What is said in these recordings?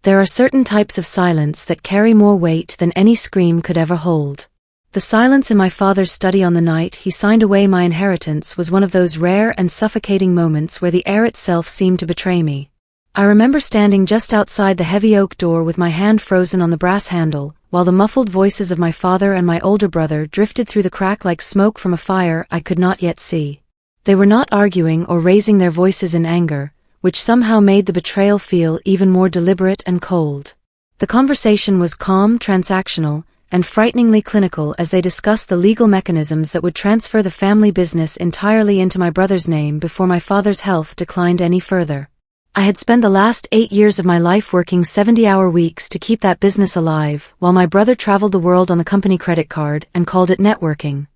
There are certain types of silence that carry more weight than any scream could ever hold. The silence in my father's study on the night he signed away my inheritance was one of those rare and suffocating moments where the air itself seemed to betray me. I remember standing just outside the heavy oak door with my hand frozen on the brass handle, while the muffled voices of my father and my older brother drifted through the crack like smoke from a fire I could not yet see. They were not arguing or raising their voices in anger, which somehow made the betrayal feel even more deliberate and cold. The conversation was calm, transactional, and frighteningly clinical as they discussed the legal mechanisms that would transfer the family business entirely into my brother's name before my father's health declined any further. I had spent the last 8 years of my life working 70-hour weeks to keep that business alive, while my brother traveled the world on the company credit card and called it networking.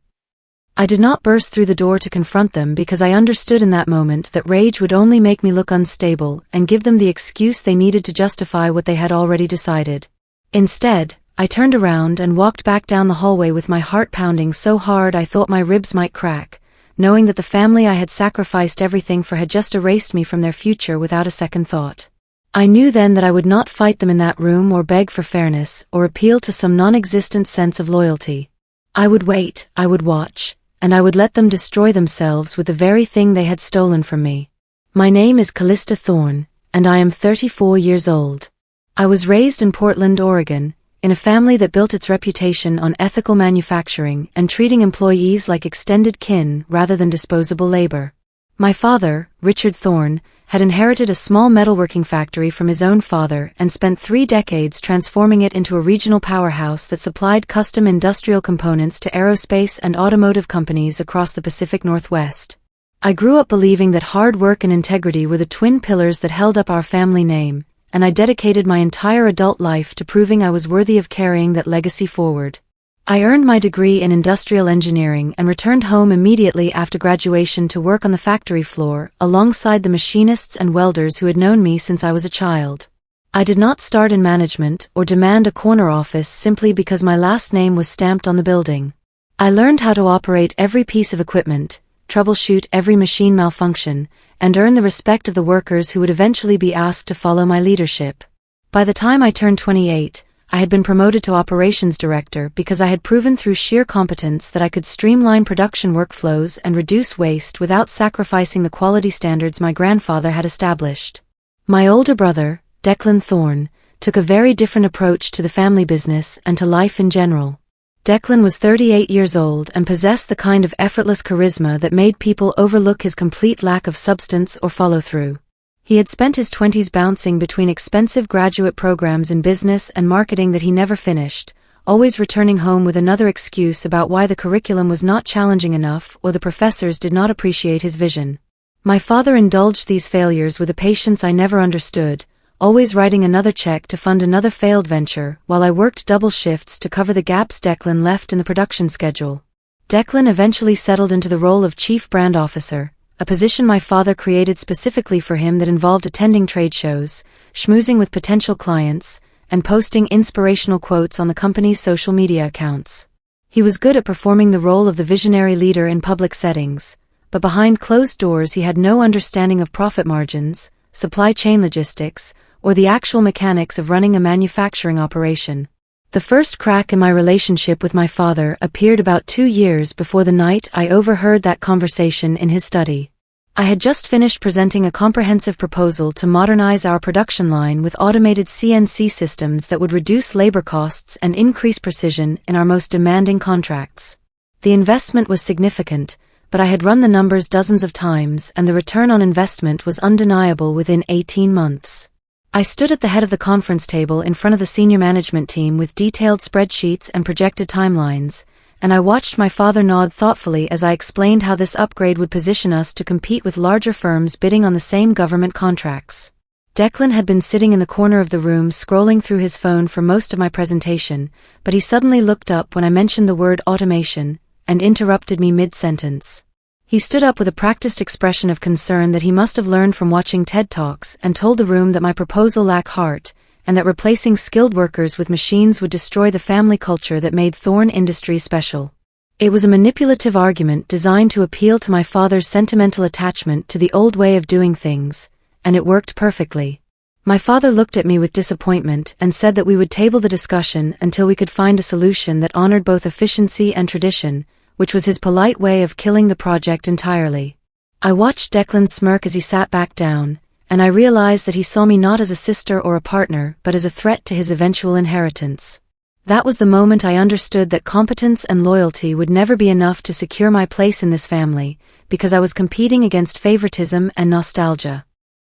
I did not burst through the door to confront them because I understood in that moment that rage would only make me look unstable and give them the excuse they needed to justify what they had already decided. Instead, I turned around and walked back down the hallway with my heart pounding so hard I thought my ribs might crack, knowing that the family I had sacrificed everything for had just erased me from their future without a second thought. I knew then that I would not fight them in that room or beg for fairness or appeal to some non-existent sense of loyalty. I would wait, I would watch, and I would let them destroy themselves with the very thing they had stolen from me. My name is Callista Thorne, and I am 34 years old. I was raised in Portland, Oregon, in a family that built its reputation on ethical manufacturing and treating employees like extended kin rather than disposable labor. My father, Richard Thorne, had inherited a small metalworking factory from his own father and spent 3 decades transforming it into a regional powerhouse that supplied custom industrial components to aerospace and automotive companies across the Pacific Northwest. I grew up believing that hard work and integrity were the twin pillars that held up our family name, and I dedicated my entire adult life to proving I was worthy of carrying that legacy forward. I earned my degree in industrial engineering and returned home immediately after graduation to work on the factory floor alongside the machinists and welders who had known me since I was a child. I did not start in management or demand a corner office simply because my last name was stamped on the building. I learned how to operate every piece of equipment, troubleshoot every machine malfunction, and earn the respect of the workers who would eventually be asked to follow my leadership. By the time I turned 28, I had been promoted to operations director because I had proven through sheer competence that I could streamline production workflows and reduce waste without sacrificing the quality standards my grandfather had established. My older brother, Declan Thorne, took a very different approach to the family business and to life in general. Declan was 38 years old and possessed the kind of effortless charisma that made people overlook his complete lack of substance or follow-through. He had spent his 20s bouncing between expensive graduate programs in business and marketing that he never finished, always returning home with another excuse about why the curriculum was not challenging enough or the professors did not appreciate his vision. My father indulged these failures with a patience I never understood, always writing another check to fund another failed venture while I worked double shifts to cover the gaps Declan left in the production schedule. Declan eventually settled into the role of Chief Brand Officer, a position my father created specifically for him that involved attending trade shows, schmoozing with potential clients, and posting inspirational quotes on the company's social media accounts. He was good at performing the role of the visionary leader in public settings, but behind closed doors he had no understanding of profit margins, supply chain logistics, or the actual mechanics of running a manufacturing operation. The first crack in my relationship with my father appeared about 2 years before the night I overheard that conversation in his study. I had just finished presenting a comprehensive proposal to modernize our production line with automated CNC systems that would reduce labor costs and increase precision in our most demanding contracts. The investment was significant, but I had run the numbers dozens of times and the return on investment was undeniable within 18 months. I stood at the head of the conference table in front of the senior management team with detailed spreadsheets and projected timelines, and I watched my father nod thoughtfully as I explained how this upgrade would position us to compete with larger firms bidding on the same government contracts. Declan had been sitting in the corner of the room scrolling through his phone for most of my presentation, but he suddenly looked up when I mentioned the word automation, and interrupted me mid-sentence. He stood up with a practiced expression of concern that he must have learned from watching TED Talks and told the room that my proposal lacked heart, and that replacing skilled workers with machines would destroy the family culture that made Thorne Industries special. It was a manipulative argument designed to appeal to my father's sentimental attachment to the old way of doing things, and it worked perfectly. My father looked at me with disappointment and said that we would table the discussion until we could find a solution that honored both efficiency and tradition, which was his polite way of killing the project entirely. I watched Declan smirk as he sat back down, and I realized that he saw me not as a sister or a partner but as a threat to his eventual inheritance. That was the moment I understood that competence and loyalty would never be enough to secure my place in this family, because I was competing against favoritism and nostalgia.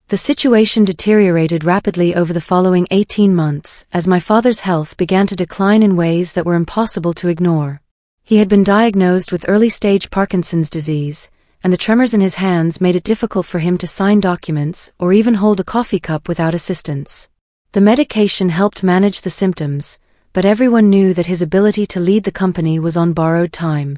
The situation deteriorated rapidly over the following 18 months as my father's health began to decline in ways that were impossible to ignore. He had been diagnosed with early-stage Parkinson's disease, and the tremors in his hands made it difficult for him to sign documents or even hold a coffee cup without assistance. The medication helped manage the symptoms, but everyone knew that his ability to lead the company was on borrowed time.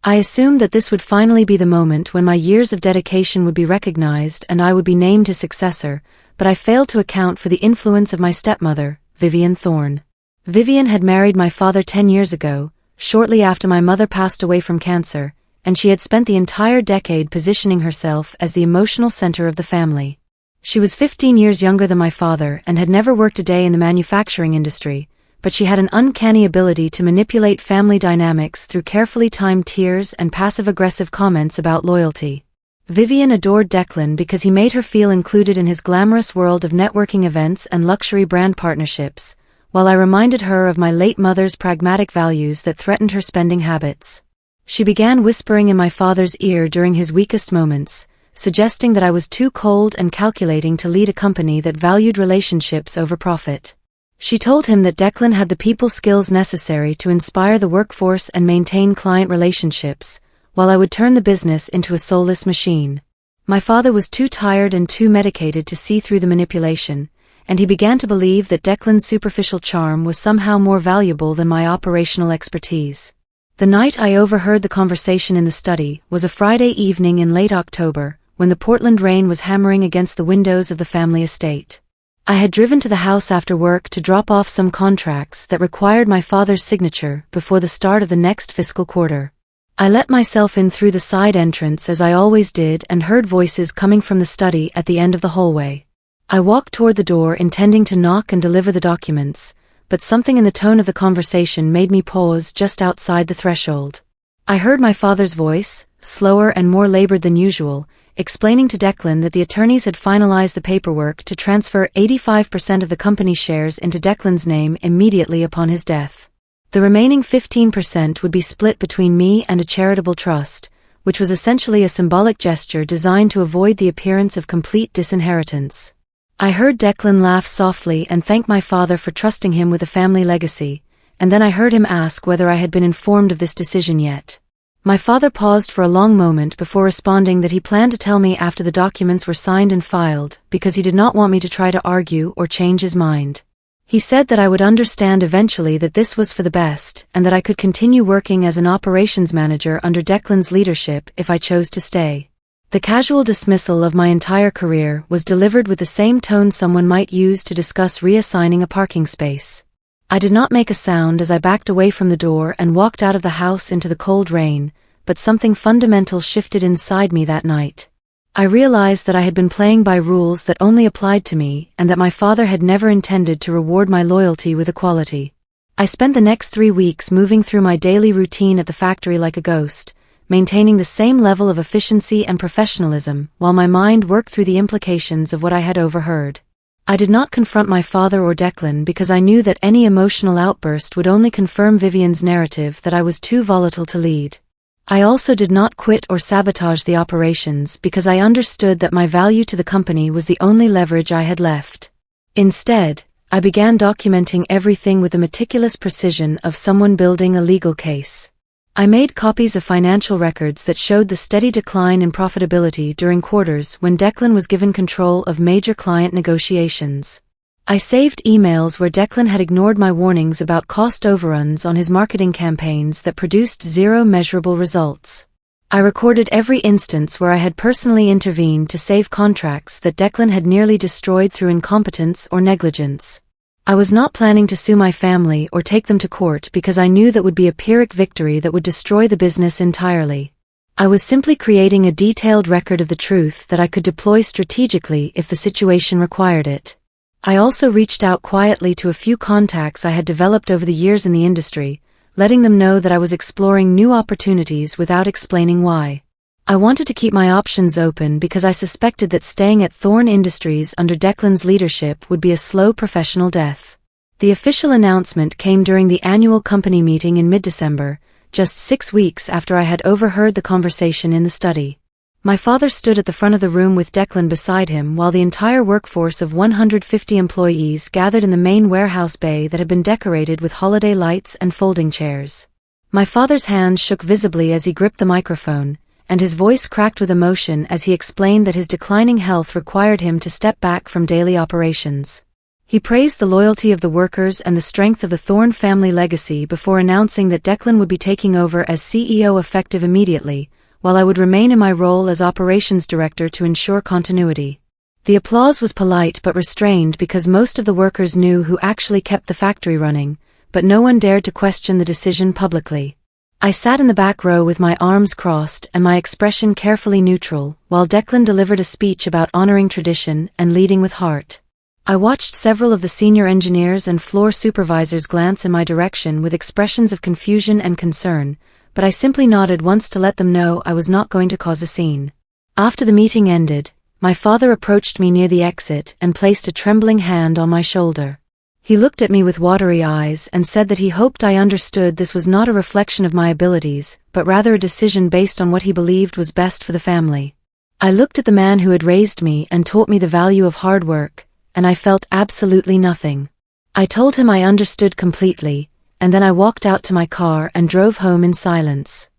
I assumed that this would finally be the moment when my years of dedication would be recognized and I would be named his successor, but I failed to account for the influence of my stepmother, Vivian Thorne. Vivian had married my father 10 years ago, shortly after my mother passed away from cancer, and she had spent the entire decade positioning herself as the emotional center of the family. She was 15 years younger than my father and had never worked a day in the manufacturing industry, but she had an uncanny ability to manipulate family dynamics through carefully timed tears and passive-aggressive comments about loyalty. Vivian adored Declan because he made her feel included in his glamorous world of networking events and luxury brand partnerships, while I reminded her of my late mother's pragmatic values that threatened her spending habits. She began whispering in my father's ear during his weakest moments, suggesting that I was too cold and calculating to lead a company that valued relationships over profit. She told him that Declan had the people skills necessary to inspire the workforce and maintain client relationships, while I would turn the business into a soulless machine. My father was too tired and too medicated to see through the manipulation, and he began to believe that Declan's superficial charm was somehow more valuable than my operational expertise. The night I overheard the conversation in the study was a Friday evening in late October, when the Portland rain was hammering against the windows of the family estate. I had driven to the house after work to drop off some contracts that required my father's signature before the start of the next fiscal quarter. I let myself in through the side entrance as I always did and heard voices coming from the study at the end of the hallway. I walked toward the door intending to knock and deliver the documents, but something in the tone of the conversation made me pause just outside the threshold. I heard my father's voice, slower and more labored than usual, explaining to Declan that the attorneys had finalized the paperwork to transfer 85% of the company shares into Declan's name immediately upon his death. The remaining 15% would be split between me and a charitable trust, which was essentially a symbolic gesture designed to avoid the appearance of complete disinheritance. I heard Declan laugh softly and thank my father for trusting him with a family legacy, and then I heard him ask whether I had been informed of this decision yet. My father paused for a long moment before responding that he planned to tell me after the documents were signed and filed, because he did not want me to try to argue or change his mind. He said that I would understand eventually that this was for the best, and that I could continue working as an operations manager under Declan's leadership if I chose to stay. The casual dismissal of my entire career was delivered with the same tone someone might use to discuss reassigning a parking space. I did not make a sound as I backed away from the door and walked out of the house into the cold rain, but something fundamental shifted inside me that night. I realized that I had been playing by rules that only applied to me and that my father had never intended to reward my loyalty with equality. I spent the next 3 weeks moving through my daily routine at the factory like a ghost, maintaining the same level of efficiency and professionalism while my mind worked through the implications of what I had overheard. I did not confront my father or Declan because I knew that any emotional outburst would only confirm Vivian's narrative that I was too volatile to lead. I also did not quit or sabotage the operations because I understood that my value to the company was the only leverage I had left. Instead, I began documenting everything with the meticulous precision of someone building a legal case. I made copies of financial records that showed the steady decline in profitability during quarters when Declan was given control of major client negotiations. I saved emails where Declan had ignored my warnings about cost overruns on his marketing campaigns that produced zero measurable results. I recorded every instance where I had personally intervened to save contracts that Declan had nearly destroyed through incompetence or negligence. I was not planning to sue my family or take them to court because I knew that would be a Pyrrhic victory that would destroy the business entirely. I was simply creating a detailed record of the truth that I could deploy strategically if the situation required it. I also reached out quietly to a few contacts I had developed over the years in the industry, letting them know that I was exploring new opportunities without explaining why. I wanted to keep my options open because I suspected that staying at Thorn Industries under Declan's leadership would be a slow professional death. The official announcement came during the annual company meeting in mid-December, just 6 weeks after I had overheard the conversation in the study. My father stood at the front of the room with Declan beside him while the entire workforce of 150 employees gathered in the main warehouse bay that had been decorated with holiday lights and folding chairs. My father's hand shook visibly as he gripped the microphone, and his voice cracked with emotion as he explained that his declining health required him to step back from daily operations. He praised the loyalty of the workers and the strength of the Thorn family legacy before announcing that Declan would be taking over as CEO effective immediately, while I would remain in my role as operations director to ensure continuity. The applause was polite but restrained because most of the workers knew who actually kept the factory running, but no one dared to question the decision publicly. I sat in the back row with my arms crossed and my expression carefully neutral, while Declan delivered a speech about honoring tradition and leading with heart. I watched several of the senior engineers and floor supervisors glance in my direction with expressions of confusion and concern, but I simply nodded once to let them know I was not going to cause a scene. After the meeting ended, my father approached me near the exit and placed a trembling hand on my shoulder. He looked at me with watery eyes and said that he hoped I understood this was not a reflection of my abilities, but rather a decision based on what he believed was best for the family. I looked at the man who had raised me and taught me the value of hard work, and I felt absolutely nothing. I told him I understood completely, and then I walked out to my car and drove home in silence.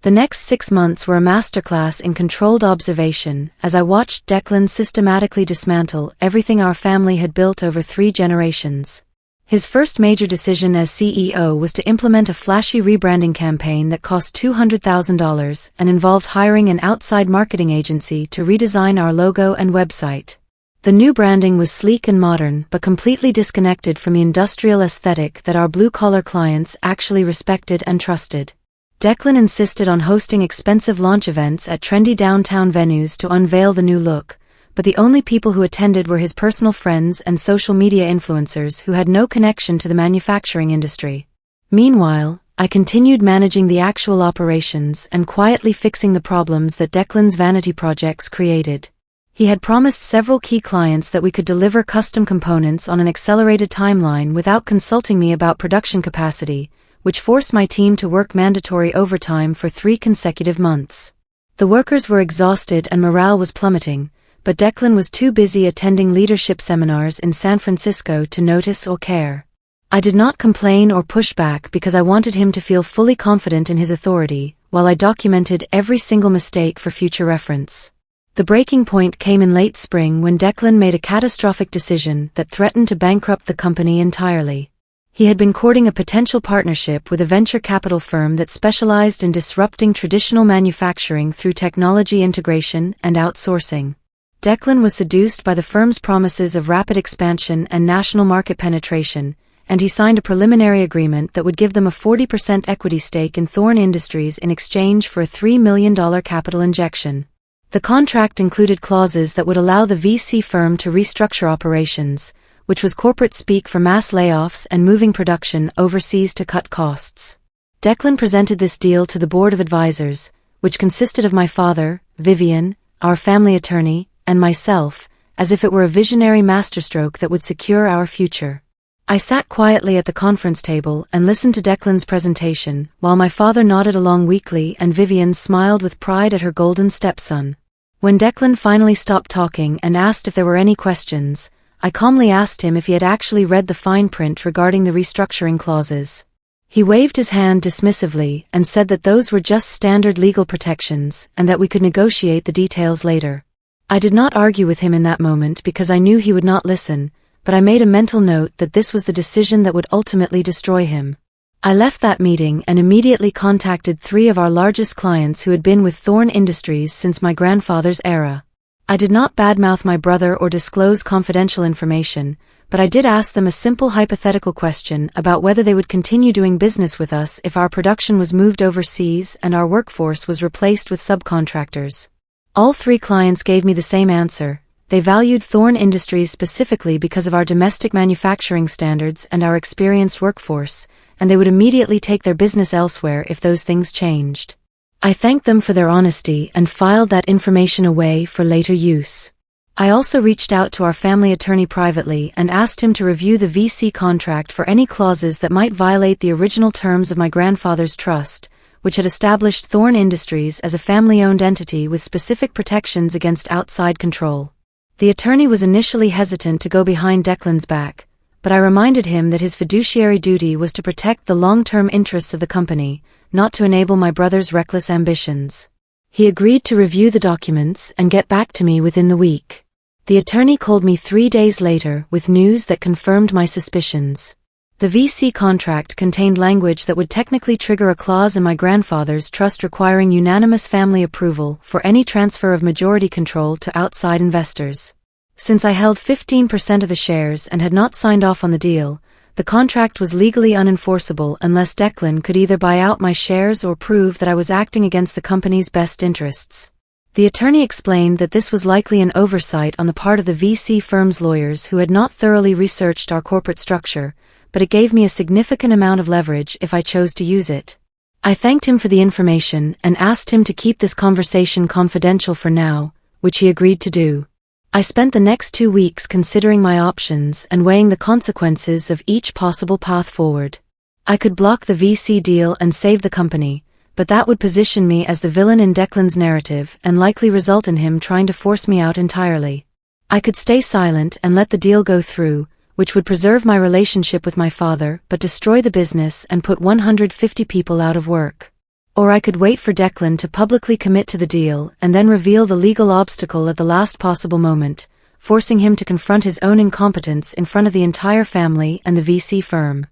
The next 6 months were a masterclass in controlled observation as I watched Declan systematically dismantle everything our family had built over 3 generations. His first major decision as CEO was to implement a flashy rebranding campaign that cost $200,000 and involved hiring an outside marketing agency to redesign our logo and website. The new branding was sleek and modern but completely disconnected from the industrial aesthetic that our blue-collar clients actually respected and trusted. Declan insisted on hosting expensive launch events at trendy downtown venues to unveil the new look, but the only people who attended were his personal friends and social media influencers who had no connection to the manufacturing industry. Meanwhile, I continued managing the actual operations and quietly fixing the problems that Declan's vanity projects created. He had promised several key clients that we could deliver custom components on an accelerated timeline without consulting me about production capacity, which forced my team to work mandatory overtime for 3 consecutive months. The workers were exhausted and morale was plummeting, but Declan was too busy attending leadership seminars in San Francisco to notice or care. I did not complain or push back because I wanted him to feel fully confident in his authority, while I documented every single mistake for future reference. The breaking point came in late spring when Declan made a catastrophic decision that threatened to bankrupt the company entirely. He had been courting a potential partnership with a venture capital firm that specialized in disrupting traditional manufacturing through technology integration and outsourcing. Declan was seduced by the firm's promises of rapid expansion and national market penetration, and he signed a preliminary agreement that would give them a 40% equity stake in Thorn Industries in exchange for a $3 million capital injection. The contract included clauses that would allow the VC firm to restructure operations, which was corporate speak for mass layoffs and moving production overseas to cut costs. Declan presented this deal to the board of advisors, which consisted of my father, Vivian, our family attorney, and myself, as if it were a visionary masterstroke that would secure our future. I sat quietly at the conference table and listened to Declan's presentation, while my father nodded along weakly and Vivian smiled with pride at her golden stepson. When Declan finally stopped talking and asked if there were any questions, I calmly asked him if he had actually read the fine print regarding the restructuring clauses. He waved his hand dismissively and said that those were just standard legal protections and that we could negotiate the details later. I did not argue with him in that moment because I knew he would not listen, but I made a mental note that this was the decision that would ultimately destroy him. I left that meeting and immediately contacted 3 of our largest clients who had been with Thorn Industries since my grandfather's era. I did not badmouth my brother or disclose confidential information, but I did ask them a simple hypothetical question about whether they would continue doing business with us if our production was moved overseas and our workforce was replaced with subcontractors. All 3 clients gave me the same answer: They valued Thorn Industries specifically because of our domestic manufacturing standards and our experienced workforce, and they would immediately take their business elsewhere if those things changed. I thanked them for their honesty and filed that information away for later use. I also reached out to our family attorney privately and asked him to review the VC contract for any clauses that might violate the original terms of my grandfather's trust, which had established Thorn Industries as a family-owned entity with specific protections against outside control. The attorney was initially hesitant to go behind Declan's back, but I reminded him that his fiduciary duty was to protect the long-term interests of the company, not to enable my brother's reckless ambitions. He agreed to review the documents and get back to me within the week. The attorney called me 3 days later with news that confirmed my suspicions. The VC contract contained language that would technically trigger a clause in my grandfather's trust requiring unanimous family approval for any transfer of majority control to outside investors. Since I held 15% of the shares and had not signed off on the deal, the contract was legally unenforceable unless Declan could either buy out my shares or prove that I was acting against the company's best interests. The attorney explained that this was likely an oversight on the part of the VC firm's lawyers who had not thoroughly researched our corporate structure, but it gave me a significant amount of leverage if I chose to use it. I thanked him for the information and asked him to keep this conversation confidential for now, which he agreed to do. I spent the next 2 weeks considering my options and weighing the consequences of each possible path forward. I could block the VC deal and save the company, but that would position me as the villain in Declan's narrative and likely result in him trying to force me out entirely. I could stay silent and let the deal go through, which would preserve my relationship with my father but destroy the business and put 150 people out of work. Or I could wait for Declan to publicly commit to the deal and then reveal the legal obstacle at the last possible moment, forcing him to confront his own incompetence in front of the entire family and the VC firm.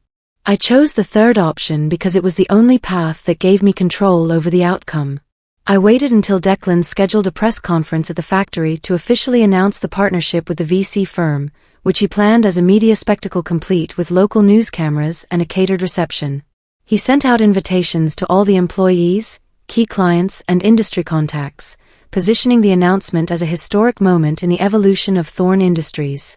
I chose the third option because it was the only path that gave me control over the outcome. I waited until Declan scheduled a press conference at the factory to officially announce the partnership with the VC firm, which he planned as a media spectacle complete with local news cameras and a catered reception. He sent out invitations to all the employees, key clients, and industry contacts, positioning the announcement as a historic moment in the evolution of Thorn Industries.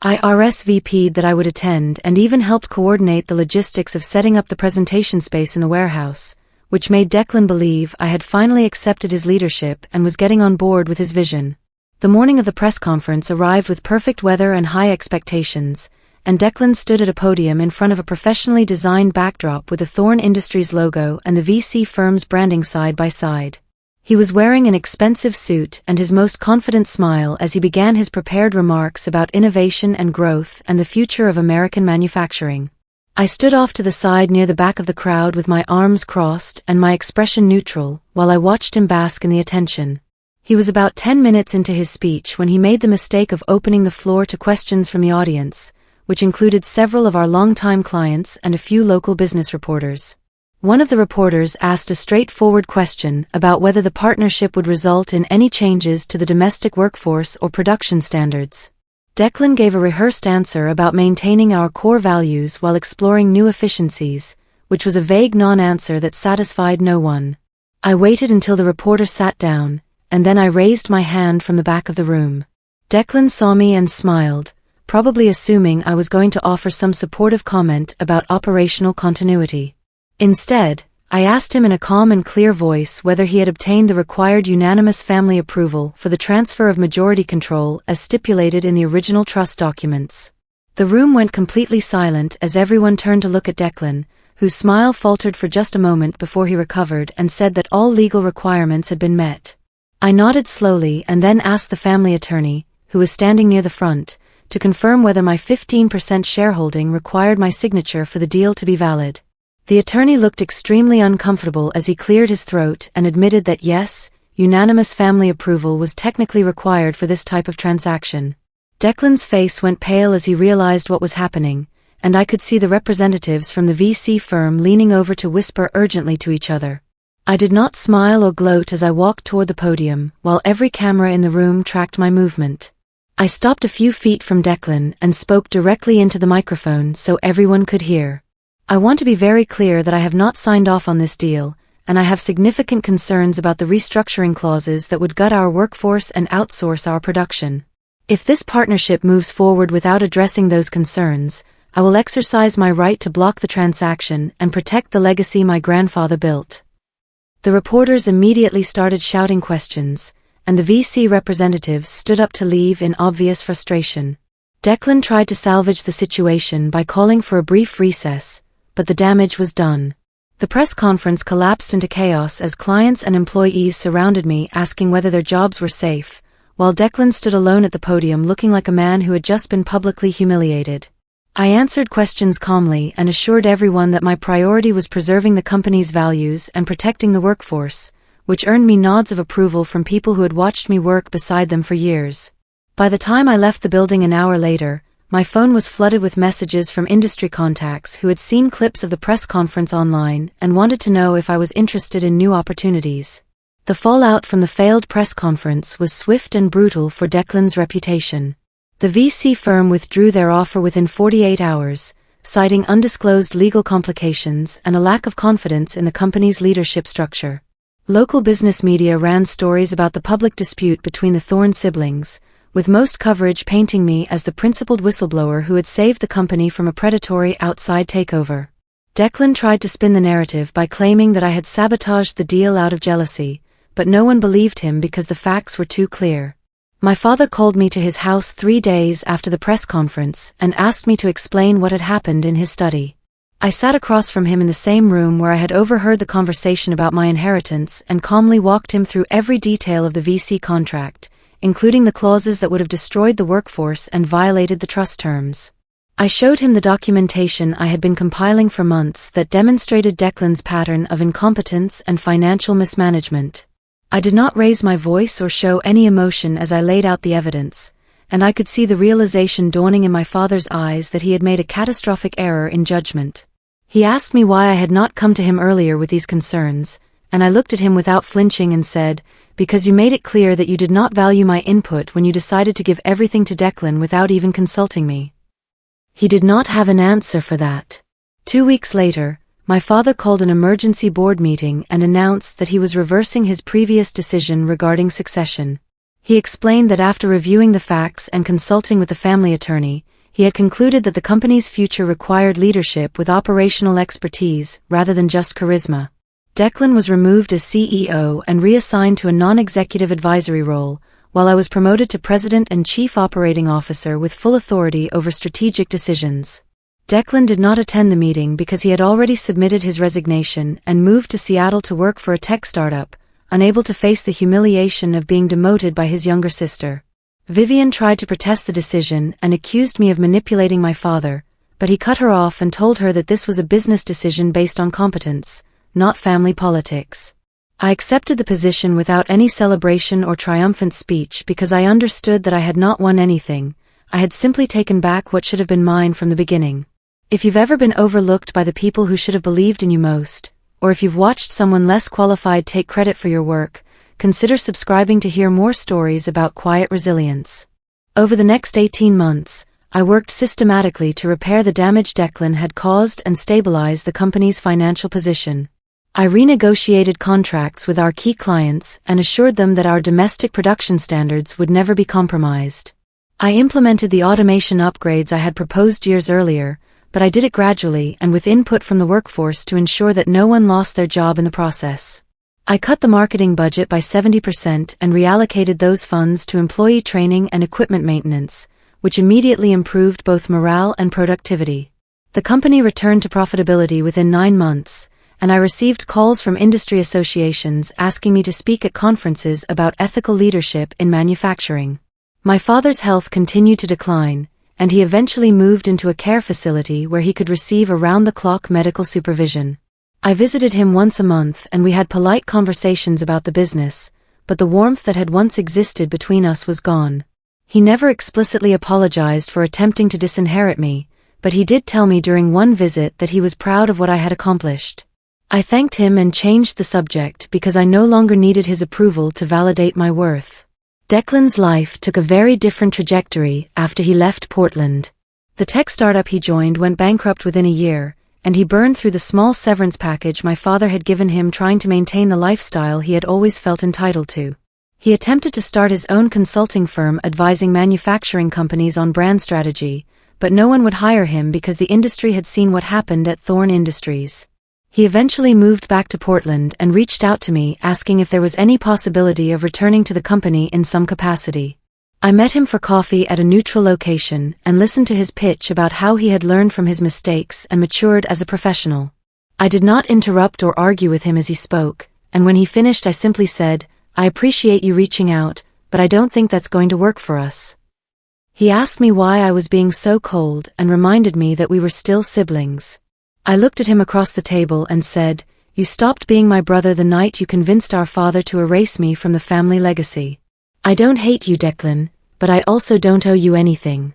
I RSVP'd that I would attend and even helped coordinate the logistics of setting up the presentation space in the warehouse, which made Declan believe I had finally accepted his leadership and was getting on board with his vision. The morning of the press conference arrived with perfect weather and high expectations, and Declan stood at a podium in front of a professionally designed backdrop with the Thorn Industries logo and the VC firm's branding side by side. He was wearing an expensive suit and his most confident smile as he began his prepared remarks about innovation and growth and the future of American manufacturing. I stood off to the side near the back of the crowd with my arms crossed and my expression neutral, while I watched him bask in the attention. He was about 10 minutes into his speech when he made the mistake of opening the floor to questions from the audience, which included several of our longtime clients and a few local business reporters. One of the reporters asked a straightforward question about whether the partnership would result in any changes to the domestic workforce or production standards. Declan gave a rehearsed answer about maintaining our core values while exploring new efficiencies, which was a vague non-answer that satisfied no one. I waited until the reporter sat down, and then I raised my hand from the back of the room. Declan saw me and smiled, probably assuming I was going to offer some supportive comment about operational continuity. Instead, I asked him in a calm and clear voice whether he had obtained the required unanimous family approval for the transfer of majority control as stipulated in the original trust documents. The room went completely silent as everyone turned to look at Declan, whose smile faltered for just a moment before he recovered and said that all legal requirements had been met. I nodded slowly and then asked the family attorney, who was standing near the front, to confirm whether my 15% shareholding required my signature for the deal to be valid. The attorney looked extremely uncomfortable as he cleared his throat and admitted that yes, unanimous family approval was technically required for this type of transaction. Declan's face went pale as he realized what was happening, and I could see the representatives from the VC firm leaning over to whisper urgently to each other. I did not smile or gloat as I walked toward the podium, while every camera in the room tracked my movement. I stopped a few feet from Declan and spoke directly into the microphone so everyone could hear. I want to be very clear that I have not signed off on this deal, and I have significant concerns about the restructuring clauses that would gut our workforce and outsource our production. If this partnership moves forward without addressing those concerns, I will exercise my right to block the transaction and protect the legacy my grandfather built." The reporters immediately started shouting questions, and the VC representatives stood up to leave in obvious frustration. Declan tried to salvage the situation by calling for a brief recess, but the damage was done. The press conference collapsed into chaos as clients and employees surrounded me asking whether their jobs were safe, while Declan stood alone at the podium looking like a man who had just been publicly humiliated. I answered questions calmly and assured everyone that my priority was preserving the company's values and protecting the workforce, which earned me nods of approval from people who had watched me work beside them for years. By the time I left the building an hour later, my phone was flooded with messages from industry contacts who had seen clips of the press conference online and wanted to know if I was interested in new opportunities. The fallout from the failed press conference was swift and brutal for Declan's reputation. The VC firm withdrew their offer within 48 hours, citing undisclosed legal complications and a lack of confidence in the company's leadership structure. Local business media ran stories about the public dispute between the Thorne siblings, with most coverage painting me as the principled whistleblower who had saved the company from a predatory outside takeover. Declan tried to spin the narrative by claiming that I had sabotaged the deal out of jealousy, but no one believed him because the facts were too clear. My father called me to his house 3 days after the press conference and asked me to explain what had happened in his study. I sat across from him in the same room where I had overheard the conversation about my inheritance and calmly walked him through every detail of the VC contract, including the clauses that would have destroyed the workforce and violated the trust terms. I showed him the documentation I had been compiling for months that demonstrated Declan's pattern of incompetence and financial mismanagement. I did not raise my voice or show any emotion as I laid out the evidence, and I could see the realization dawning in my father's eyes that he had made a catastrophic error in judgment. He asked me why I had not come to him earlier with these concerns, and I looked at him without flinching and said, "Because you made it clear that you did not value my input when you decided to give everything to Declan without even consulting me." He did not have an answer for that. 2 weeks later, my father called an emergency board meeting and announced that he was reversing his previous decision regarding succession. He explained that after reviewing the facts and consulting with the family attorney, he had concluded that the company's future required leadership with operational expertise rather than just charisma. Declan was removed as CEO and reassigned to a non-executive advisory role, while I was promoted to President and Chief Operating Officer with full authority over strategic decisions. Declan did not attend the meeting because he had already submitted his resignation and moved to Seattle to work for a tech startup, unable to face the humiliation of being demoted by his younger sister. Vivian tried to protest the decision and accused me of manipulating my father, but he cut her off and told her that this was a business decision based on competence, not family politics. I accepted the position without any celebration or triumphant speech because I understood that I had not won anything. I had simply taken back what should have been mine from the beginning. If you've ever been overlooked by the people who should have believed in you most, or if you've watched someone less qualified take credit for your work, consider subscribing to hear more stories about quiet resilience. Over the next 18 months, I worked systematically to repair the damage Declan had caused and stabilize the company's financial position. I renegotiated contracts with our key clients and assured them that our domestic production standards would never be compromised. I implemented the automation upgrades I had proposed years earlier, but I did it gradually and with input from the workforce to ensure that no one lost their job in the process. I cut the marketing budget by 70% and reallocated those funds to employee training and equipment maintenance, which immediately improved both morale and productivity. The company returned to profitability within 9 months, and I received calls from industry associations asking me to speak at conferences about ethical leadership in manufacturing. My father's health continued to decline, and he eventually moved into a care facility where he could receive around-the-clock medical supervision. I visited him once a month and we had polite conversations about the business, but the warmth that had once existed between us was gone. He never explicitly apologized for attempting to disinherit me, but he did tell me during one visit that he was proud of what I had accomplished. I thanked him and changed the subject because I no longer needed his approval to validate my worth. Declan's life took a very different trajectory after he left Portland. The tech startup he joined went bankrupt within a year, and he burned through the small severance package my father had given him trying to maintain the lifestyle he had always felt entitled to. He attempted to start his own consulting firm advising manufacturing companies on brand strategy, but no one would hire him because the industry had seen what happened at Thorn Industries. He eventually moved back to Portland and reached out to me asking if there was any possibility of returning to the company in some capacity. I met him for coffee at a neutral location and listened to his pitch about how he had learned from his mistakes and matured as a professional. I did not interrupt or argue with him as he spoke, and when he finished I simply said, "I appreciate you reaching out, but I don't think that's going to work for us." He asked me why I was being so cold and reminded me that we were still siblings. I looked at him across the table and said, "You stopped being my brother the night you convinced our father to erase me from the family legacy. I don't hate you, Declan, but I also don't owe you anything."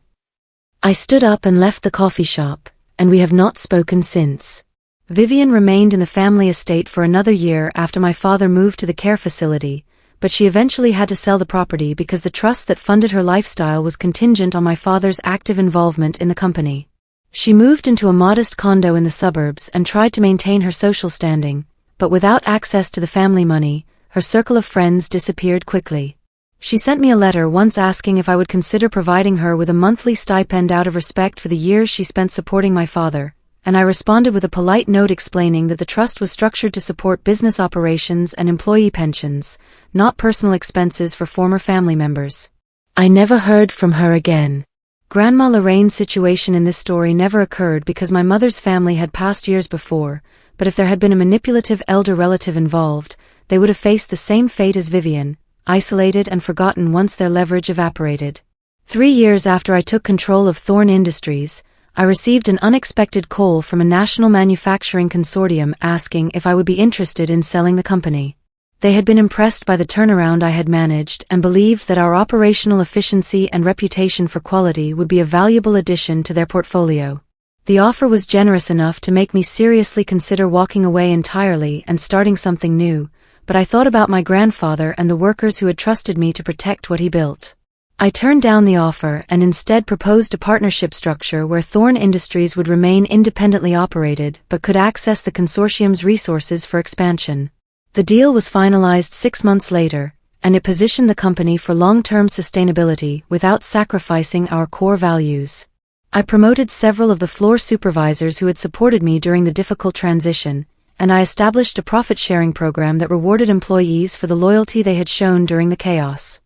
I stood up and left the coffee shop, and we have not spoken since. Vivian remained in the family estate for another year after my father moved to the care facility, but she eventually had to sell the property because the trust that funded her lifestyle was contingent on my father's active involvement in the company. She moved into a modest condo in the suburbs and tried to maintain her social standing, but without access to the family money, her circle of friends disappeared quickly. She sent me a letter once asking if I would consider providing her with a monthly stipend out of respect for the years she spent supporting my father, and I responded with a polite note explaining that the trust was structured to support business operations and employee pensions, not personal expenses for former family members. I never heard from her again. Grandma Lorraine's situation in this story never occurred because my mother's family had passed years before, but if there had been a manipulative elder relative involved, they would have faced the same fate as Vivian, isolated and forgotten once their leverage evaporated. 3 years after I took control of Thorn Industries, I received an unexpected call from a national manufacturing consortium asking if I would be interested in selling the company. They had been impressed by the turnaround I had managed and believed that our operational efficiency and reputation for quality would be a valuable addition to their portfolio. The offer was generous enough to make me seriously consider walking away entirely and starting something new, but I thought about my grandfather and the workers who had trusted me to protect what he built. I turned down the offer and instead proposed a partnership structure where Thorn Industries would remain independently operated but could access the consortium's resources for expansion. The deal was finalized 6 months later, and it positioned the company for long-term sustainability without sacrificing our core values. I promoted several of the floor supervisors who had supported me during the difficult transition, and I established a profit-sharing program that rewarded employees for the loyalty they had shown during the chaos.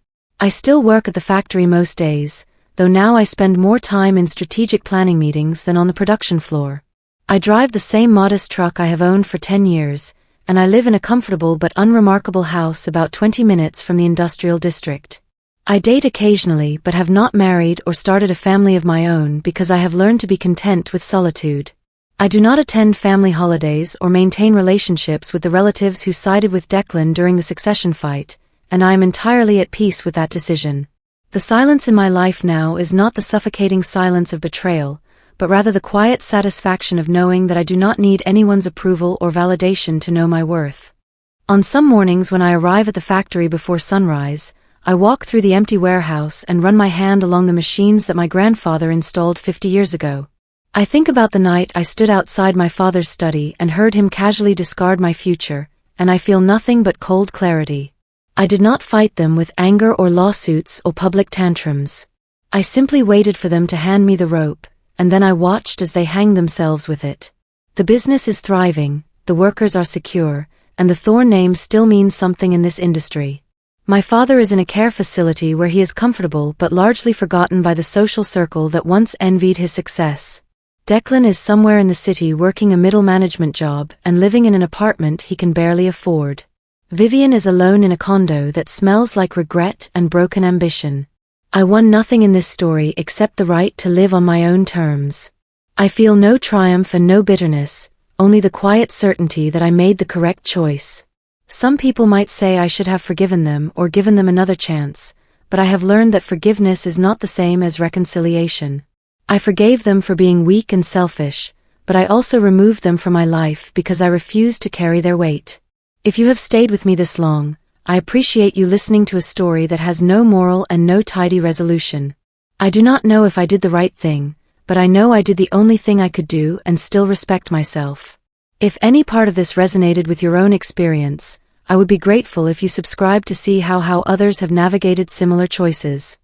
I still work at the factory most days, though now I spend more time in strategic planning meetings than on the production floor. I drive the same modest truck I have owned for 10 years, and I live in a comfortable but unremarkable house about 20 minutes from the industrial district. I date occasionally but have not married or started a family of my own because I have learned to be content with solitude. I do not attend family holidays or maintain relationships with the relatives who sided with Declan during the succession fight, and I am entirely at peace with that decision. The silence in my life now is not the suffocating silence of betrayal, but rather the quiet satisfaction of knowing that I do not need anyone's approval or validation to know my worth. On some mornings when I arrive at the factory before sunrise, I walk through the empty warehouse and run my hand along the machines that my grandfather installed 50 years ago. I think about the night I stood outside my father's study and heard him casually discard my future, and I feel nothing but cold clarity. I did not fight them with anger or lawsuits or public tantrums. I simply waited for them to hand me the rope, and then I watched as they hanged themselves with it. The business is thriving, the workers are secure, and the Thorn name still means something in this industry. My father is in a care facility where he is comfortable but largely forgotten by the social circle that once envied his success. Declan is somewhere in the city working a middle management job and living in an apartment he can barely afford. Vivian is alone in a condo that smells like regret and broken ambition. I won nothing in this story except the right to live on my own terms. I feel no triumph and no bitterness, only the quiet certainty that I made the correct choice. Some people might say I should have forgiven them or given them another chance, but I have learned that forgiveness is not the same as reconciliation. I forgave them for being weak and selfish, but I also removed them from my life because I refused to carry their weight. If you have stayed with me this long, I appreciate you listening to a story that has no moral and no tidy resolution. I do not know if I did the right thing, but I know I did the only thing I could do and still respect myself. If any part of this resonated with your own experience, I would be grateful if you subscribe to see how others have navigated similar choices.